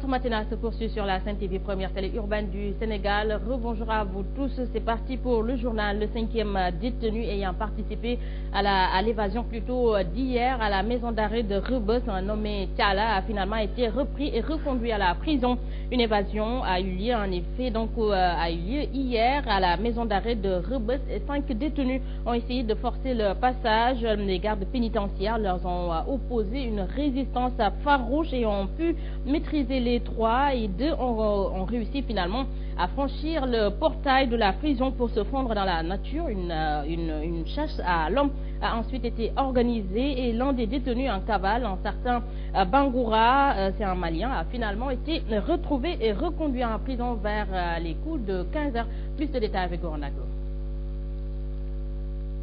Notre matinale se poursuit sur la Sen TV, première télé urbaine du Sénégal. Rebonjour à vous tous. C'est parti pour le journal. Le 5e détenu ayant participé à l'évasion plutôt d'hier à la maison d'arrêt de Rebeuss, nommé Thiala, a finalement été repris et reconduit à la prison. Une évasion a eu lieu en effet hier à la maison d'arrêt de Rebeuss et 5 détenus ont essayé de forcer le passage. Les gardes pénitentiaires leur ont opposé une résistance farouche et ont pu maîtriser les 3 et 2 ont réussi finalement à franchir le portail de la prison pour se fondre dans la nature. Une chasse à l'homme a ensuite été organisée et l'un des détenus en cavale, un certain Bangoura, c'est un Malien, a finalement été retrouvé et reconduit en prison vers les coups de 15 heures. Plus de détails avec Goronaglo.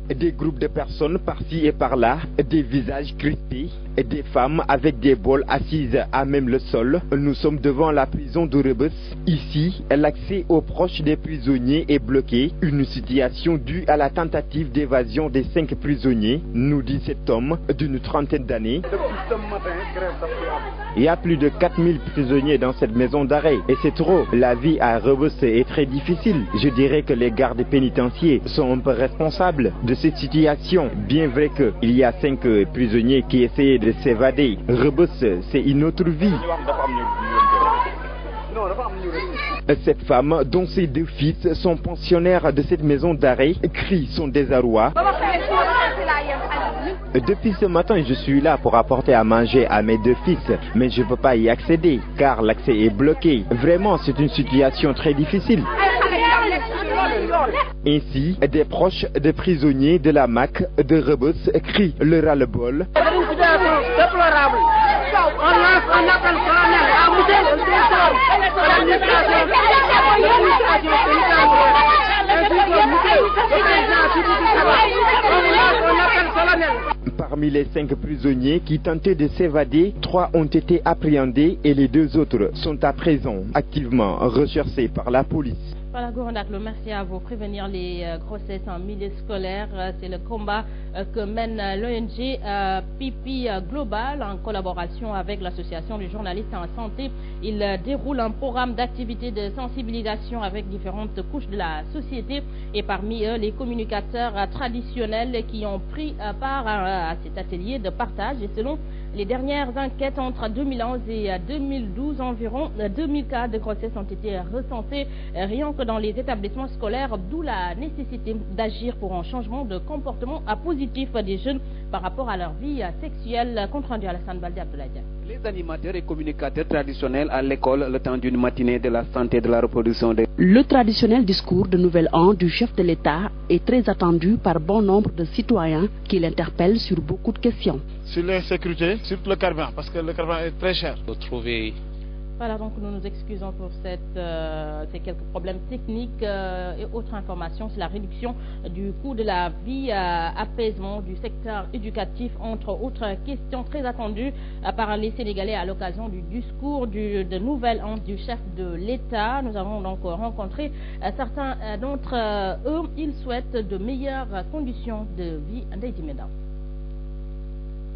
Des groupes de personnes par-ci et par-là, des visages crispés, des femmes avec des bols assises à même le sol. Nous sommes devant la prison de Rebeuss. Ici, l'accès aux proches des prisonniers est bloqué. Une situation due à la tentative d'évasion des 5 prisonniers, nous dit cet homme d'une trentaine d'années. Il y a plus de 4000 prisonniers dans cette maison d'arrêt et c'est trop. La vie à Rebeuss est très difficile. Je dirais que les gardes pénitentiaires sont un peu responsables de cette situation. Bien vrai qu'il y a 5 prisonniers qui essayaient de s'évader. Rebeuss, c'est une autre vie. Cette femme, dont ses 2 fils sont pensionnaires de cette maison d'arrêt, crie son désarroi. Depuis ce matin, je suis là pour apporter à manger à mes 2 fils, mais je ne peux pas y accéder car l'accès est bloqué. Vraiment, c'est une situation très difficile. Ainsi, des proches des prisonniers de la MAC de Rebeuss crient le ras-le-bol. Parmi les 5 prisonniers qui tentaient de s'évader, 3 ont été appréhendés et les 2 autres sont à présent activement recherchés par la police. Voilà, Goronaglo, merci à vous. Prévenir les grossesses en milieu scolaire, c'est le combat que mène l'ONG Pipi Global en collaboration avec l'association des journalistes en santé. Il déroule un programme d'activité de sensibilisation avec différentes couches de la société et parmi eux les communicateurs traditionnels qui ont pris part à cet atelier de partage. Et selon les dernières enquêtes, entre 2011 et 2012, environ 2000 cas de grossesse ont été recensés rien que dans les établissements scolaires, d'où la nécessité d'agir pour un changement de comportement positif des jeunes par rapport à leur vie sexuelle. Compte rendu à Alassane Baldé Abdoulaye. Les animateurs et communicateurs traditionnels à l'école le temps d'une matinée de la santé et de la reproduction. Le traditionnel discours de Nouvel An du chef de l'État est très attendu par bon nombre de citoyens qui l'interpellent sur beaucoup de questions. Sur l'insécurité, sur le carburant, parce que le carburant est très cher. Voilà, donc nous nous excusons pour ces quelques problèmes techniques et autres informations sur la réduction du coût de la vie, apaisement du secteur éducatif, entre autres questions très attendues par les Sénégalais à l'occasion du discours de Nouvel An du chef de l'État. Nous avons donc rencontré certains d'entre eux. Ils souhaitent de meilleures conditions de vie. Ndeye Dimeda.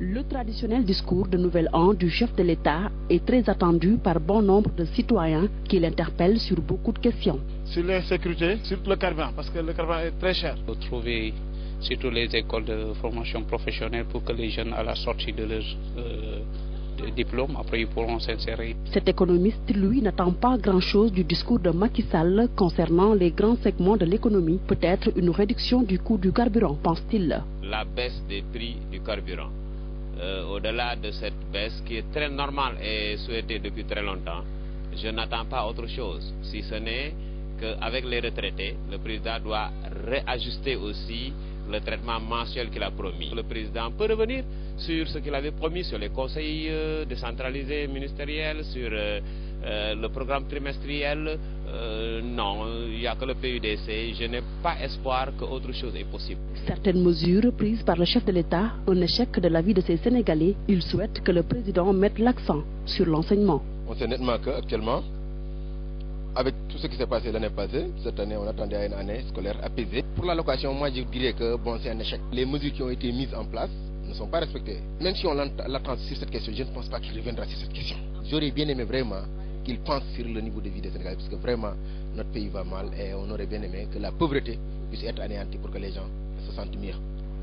Le traditionnel discours de Nouvel An du chef de l'État est très attendu par bon nombre de citoyens qui l'interpellent sur beaucoup de questions. Sur l'insécurité, sur le carburant, parce que le carburant est très cher. Il faut trouver surtout les écoles de formation professionnelle pour que les jeunes à la sortie de leur diplôme, après ils pourront s'insérer. Cet économiste, lui, n'attend pas grand-chose du discours de Macky Sall concernant les grands segments de l'économie. Peut-être une réduction du coût du carburant, pense-t-il. La baisse des prix du carburant. Au-delà de cette baisse qui est très normale et souhaitée depuis très longtemps, je n'attends pas autre chose, si ce n'est qu'avec les retraités, le président doit réajuster aussi le traitement mensuel qu'il a promis. Le président peut revenir sur ce qu'il avait promis sur les conseils décentralisés ministériels, sur le programme trimestriel. Non, il n'y a que le PUDC. Je n'ai pas espoir qu'autre chose est possible. Certaines mesures prises par le chef de l'État, un échec de la vie de ces Sénégalais, il souhaite que le président mette l'accent sur l'enseignement. On sait nettement qu'actuellement, avec tout ce qui s'est passé l'année passée, cette année on attendait à une année scolaire apaisée. Pour l'allocation, moi je dirais que bon, c'est un échec. Les mesures qui ont été mises en place ne sont pas respectées. Même si on l'attend sur cette question, je ne pense pas qu'il reviendra sur cette question. J'aurais bien aimé vraiment qu'ils pensent sur le niveau de vie des Sénégalais, parce que vraiment notre pays va mal et on aurait bien aimé que la pauvreté puisse être anéantie pour que les gens se sentent mieux.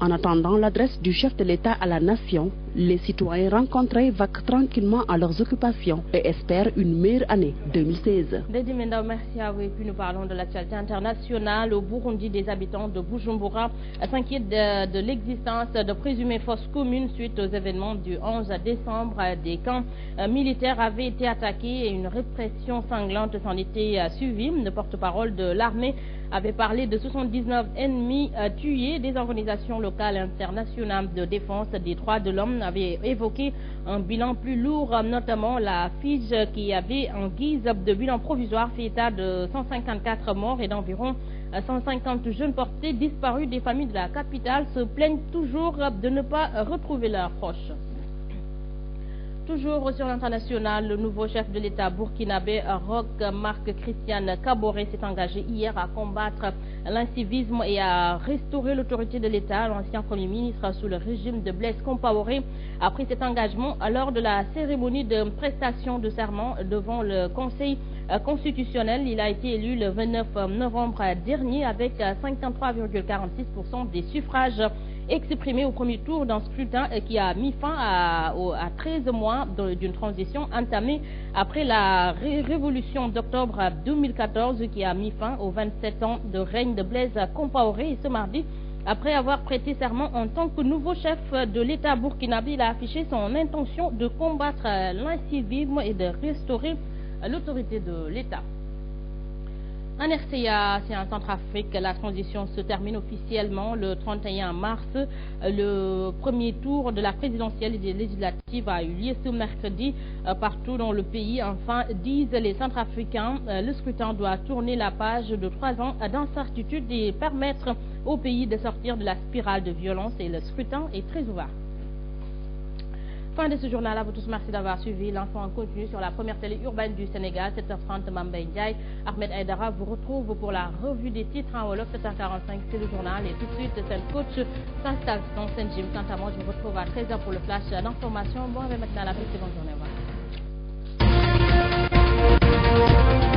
En attendant l'adresse du chef de l'État à la nation, les citoyens rencontrés vaquent tranquillement à leurs occupations et espèrent une meilleure année 2016. Dédi Mendao, merci à vous. Et puis nous parlons de l'actualité internationale. Au Burundi, des habitants de Bujumbura s'inquiètent de l'existence de présumées fosses communes suite aux événements du 11 décembre. Des camps militaires avaient été attaqués et une répression sanglante s'en était suivie. Le porte-parole de l'armée avait parlé de 79 ennemis tués. Des organisations locales et internationales de défense des droits de l'homme avaient évoqué un bilan plus lourd, notamment la Fige qui avait en guise de bilan provisoire fait état de 154 morts et d'environ 150 jeunes portés disparus. Des familles de la capitale se plaignent toujours de ne pas retrouver leurs proches. Toujours sur l'international, le nouveau chef de l'État burkinabé, Roch Marc Christian Kaboré, s'est engagé hier à combattre l'incivisme et à restaurer l'autorité de l'État. L'ancien Premier ministre sous le régime de Blaise Compaoré a pris cet engagement lors de la cérémonie de prestation de serment devant le Conseil constitutionnel. Il a été élu le 29 novembre dernier avec 53,46% des suffrages exprimé au premier tour d'un scrutin qui a mis fin à 13 mois d'une transition entamée après la révolution d'octobre 2014 qui a mis fin aux 27 ans de règne de Blaise Compaoré. Et ce mardi, après avoir prêté serment en tant que nouveau chef de l'État burkinabé, il a affiché son intention de combattre l'incivisme et de restaurer l'autorité de l'État. En RCA, c'est en Centrafrique, la transition se termine officiellement le 31 mars. Le premier tour de la présidentielle et des législatives a eu lieu ce mercredi partout dans le pays. Enfin, disent les Centrafricains, le scrutin doit tourner la page de 3 ans d'incertitude et permettre au pays de sortir de la spirale de violence, et le scrutin est très ouvert. Fin de ce journal, à vous tous, merci d'avoir suivi. L'info en continu sur la première télé urbaine du Sénégal, 7h30, Mambay Ndiaye. Ahmed Aïdara vous retrouve pour la revue des titres en Wolof, 7h45, c'est le journal. Et tout de suite, c'est le coach s'installe dans Saint-Jim. Quant à moi, je vous retrouve à 13h pour le flash d'information. Bon, on va maintenant à la prise, bonne journée. Au revoir.